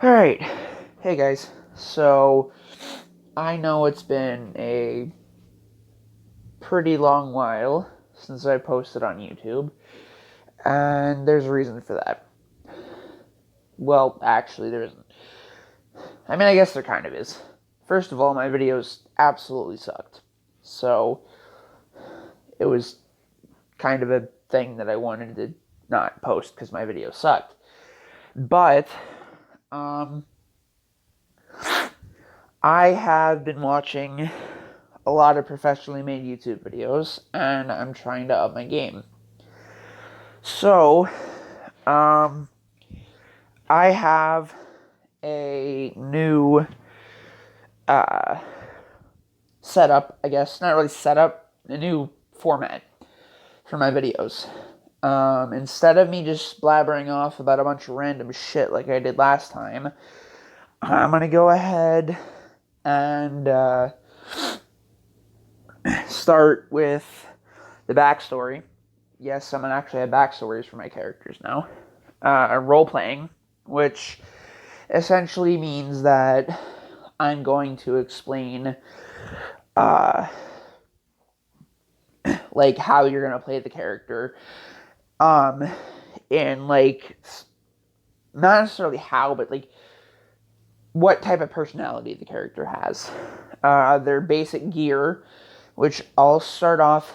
Alright, hey guys. So, I know it's been a pretty long while since I posted on YouTube, and there's a reason for that. Well, actually, there isn't. I mean, I guess there kind of is. First of all, my videos absolutely sucked. So, it was kind of a thing that I wanted to not post because my videos sucked. But, um, I have been watching a lot of professionally made YouTube videos, and I'm trying to up my game. So, um, I have a new uh, setup, I guess. Not really setup, a new format for my videos. Instead of me just blabbering off about a bunch of random shit like I did last time, I'm gonna go ahead and start with the backstory. Yes, I'm gonna actually have backstories for my characters now. Role playing, which essentially means that I'm going to explain uh, like how you're gonna play the character, um, and like not necessarily how, but like what type of personality the character has. Their basic gear, which I'll start off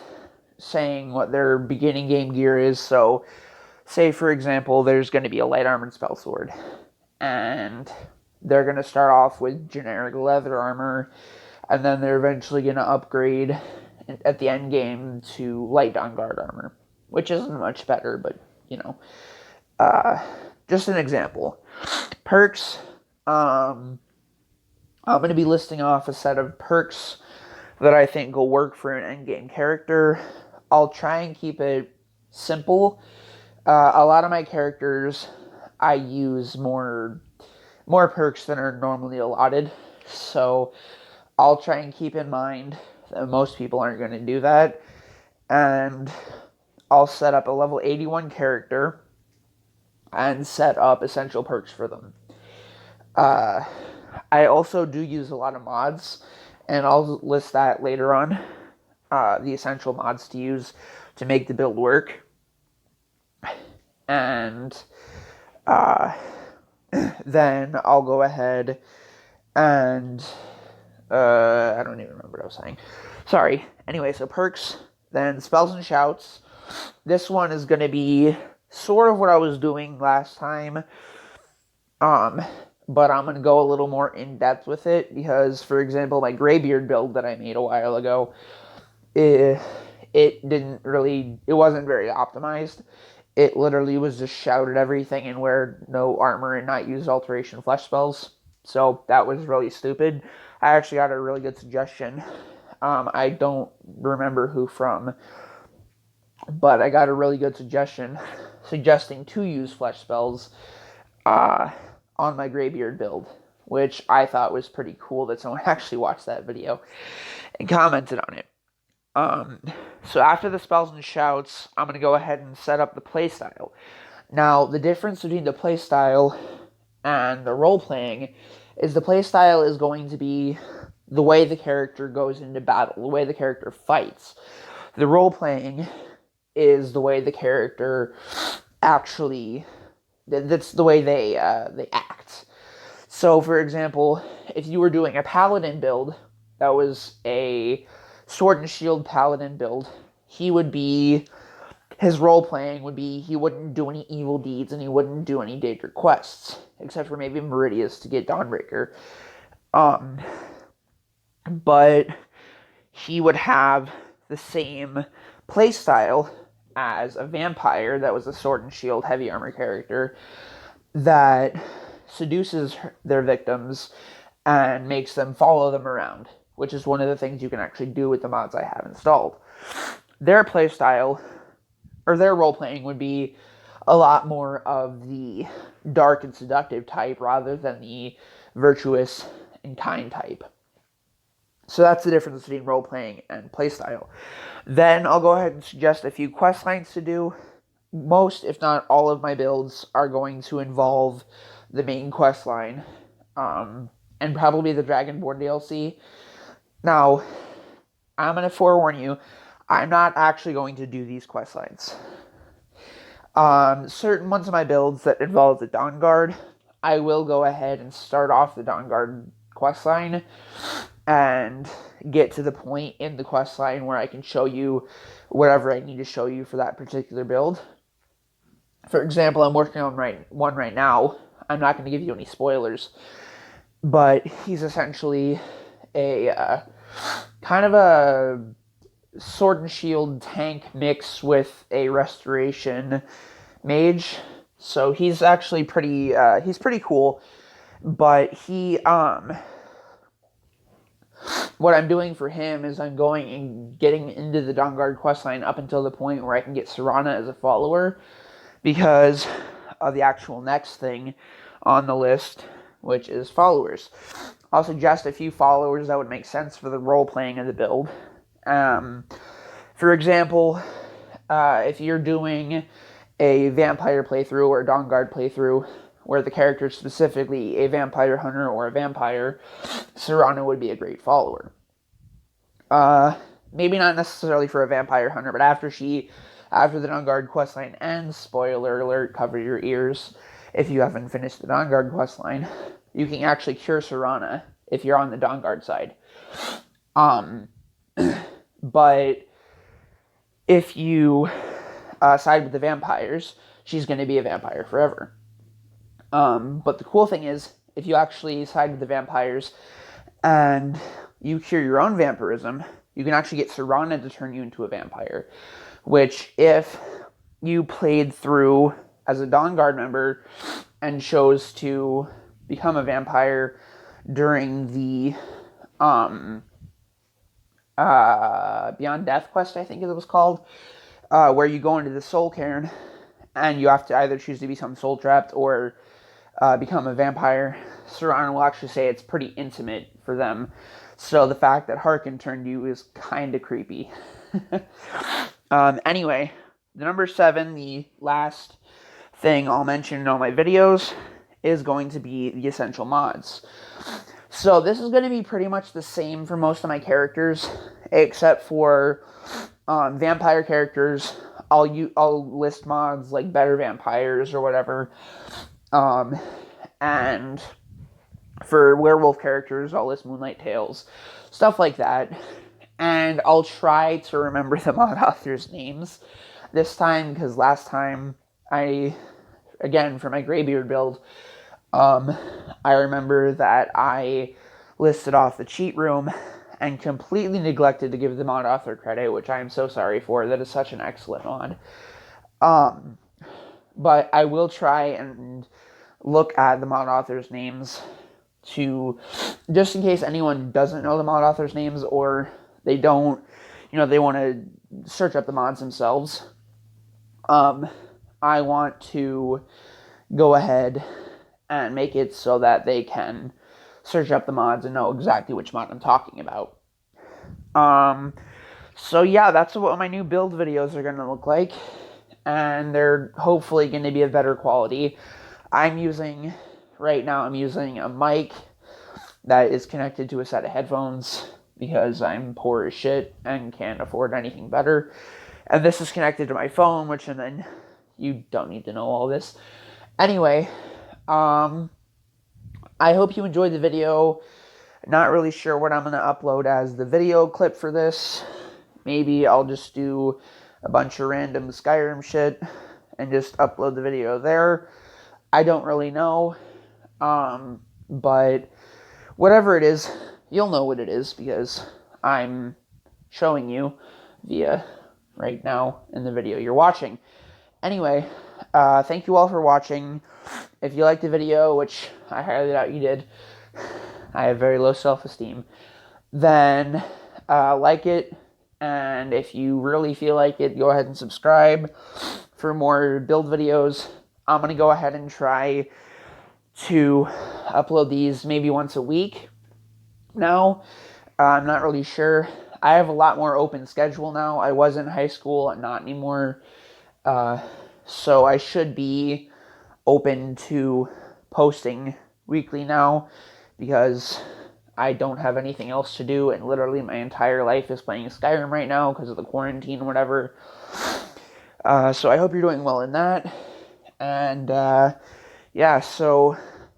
saying what their beginning game gear is. So, say for example, there's going to be a light armored spell sword, and they're going to start off with generic leather armor, and then they're eventually going to upgrade at the end game to light on guard armor, which isn't much better, but you know, uh, just an example. Perks. I'm going to be listing off a set of perks that I think will work for an endgame character. I'll try and keep it simple. A lot of my characters, I use more perks than are normally allotted, so I'll try and keep in mind that most people aren't going to do that, and I'll set up a level 81 character and set up essential perks for them. Uh, I also do use a lot of mods, and I'll list that later on. The essential mods to use to make the build work. And uh, then I'll go ahead and I don't even remember what I was saying. Sorry. Anyway, so perks, then spells and shouts. This one is going to be sort of what I was doing last time. Um, but I'm going to go a little more in depth with it because, for example, my Greybeard build that I made a while ago, it wasn't very optimized. It literally was just shouted everything and wear no armor and not use alteration flesh spells. So that was really stupid. I actually got a really good suggestion. I don't remember who from, but I got a really good suggestion suggesting to use flesh spells uh, on my Greybeard build, which I thought was pretty cool that someone actually watched that video and commented on it. Um, so after the spells and shouts, I'm going to go ahead and set up the playstyle. Now, the difference between the playstyle and the role playing is the playstyle is going to be the way the character goes into battle, the way the character fights. The role playing is the way the character actually that's the way they act. So, for example, if you were doing a paladin build that was a sword and shield paladin build, he would be his role playing would be he wouldn't do any evil deeds and he wouldn't do any Daedric quests, except for maybe Meridius to get Dawnbreaker. Um, but he would have the same playstyle as a vampire that was a sword and shield heavy armor character that seduces their victims and makes them follow them around, which is one of the things you can actually do with the mods I have installed. Their playstyle or their role playing would be a lot more of the dark and seductive type rather than the virtuous and kind type. So that's the difference between role playing and playstyle. Then I'll go ahead and suggest a few quest lines to do. most, if not all of my builds are going to involve the main quest line, and probably the Dragonborn DLC. Now, I'm going to forewarn you, I'm not actually going to do these quest lines. Certain ones of my builds that involve the Dawnguard, I will go ahead and start off the Dawnguard questline and get to the point in the questline where I can show you whatever I need to show you for that particular build. For example, I'm working on one right now. I'm not going to give you any spoilers, but he's essentially a kind of a sword and shield tank mix with a restoration mage. So he's actually pretty cool. But what I'm doing for him is I'm going and getting into the Dawnguard questline up until the point where I can get Serana as a follower, because of the actual next thing on the list, which is followers. I'll suggest a few followers that would make sense for the role playing of the build. For example, if you're doing a vampire playthrough or a Dawnguard playthrough where the character is specifically a vampire hunter or a vampire, Serana would be a great follower. Maybe not necessarily for a vampire hunter, but after the Dawnguard questline ends, spoiler alert, cover your ears if you haven't finished the Dawnguard questline, you can actually cure Serana if you're on the Dawnguard side. But if you side with the vampires, she's going to be a vampire forever. But the cool thing is, if you actually side with the vampires and you cure your own vampirism, you can actually get Serana to turn you into a vampire. Which, if you played through as a Dawnguard member and chose to become a vampire during the Beyond Death quest, I think it was called, where you go into the Soul Cairn and you have to either choose to become soul trapped or become a vampire, Serana will actually say it's pretty intimate for them. So the fact that Harkin turned you is kind of creepy. Anyway, the number 7, the last thing I'll mention in all my videos, is going to be the essential mods. So this is going to be pretty much the same for most of my characters, except for vampire characters. I'll list mods like better vampires or whatever. And for werewolf characters, I'll list Moonlight Tales, stuff like that. And I'll try to remember the mod authors' names this time, because last time again, for my Greybeard build, I remember that I listed off the cheat room and completely neglected to give the mod author credit, which I am so sorry for. That is such an excellent mod. But I will try and look at the mod authors' names just in case anyone doesn't know the mod authors' names, or they don't, they want to search up the mods themselves. I want to go ahead and make it so that they can search up the mods and know exactly which mod I'm talking about. So yeah, that's what my new build videos are going to look like, and they're hopefully going to be of better quality. Right now I'm using a mic that is connected to a set of headphones because I'm poor as shit and can't afford anything better. And this is connected to my phone, and then you don't need to know all this. Anyway, I hope you enjoyed the video. Not really sure what I'm going to upload as the video clip for this. Maybe I'll just do a bunch of random Skyrim shit and just upload the video there. I don't really know. But whatever it is, you'll know what it is because I'm showing you via right now in the video you're watching. Anyway, thank you all for watching. If you liked the video, which I highly doubt you did, I have very low self-esteem, then like it, and if you really feel like it, go ahead and subscribe for more build videos. I'm going to go ahead and try to upload these maybe once a week now. I'm not really sure. I have a lot more open schedule now. I was in high school, not anymore. So I should be open to posting weekly now because I don't have anything else to do, and literally my entire life is playing Skyrim right now because of the quarantine or whatever. So I hope you're doing well in that. And yeah, so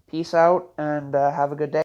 peace out and have a good day.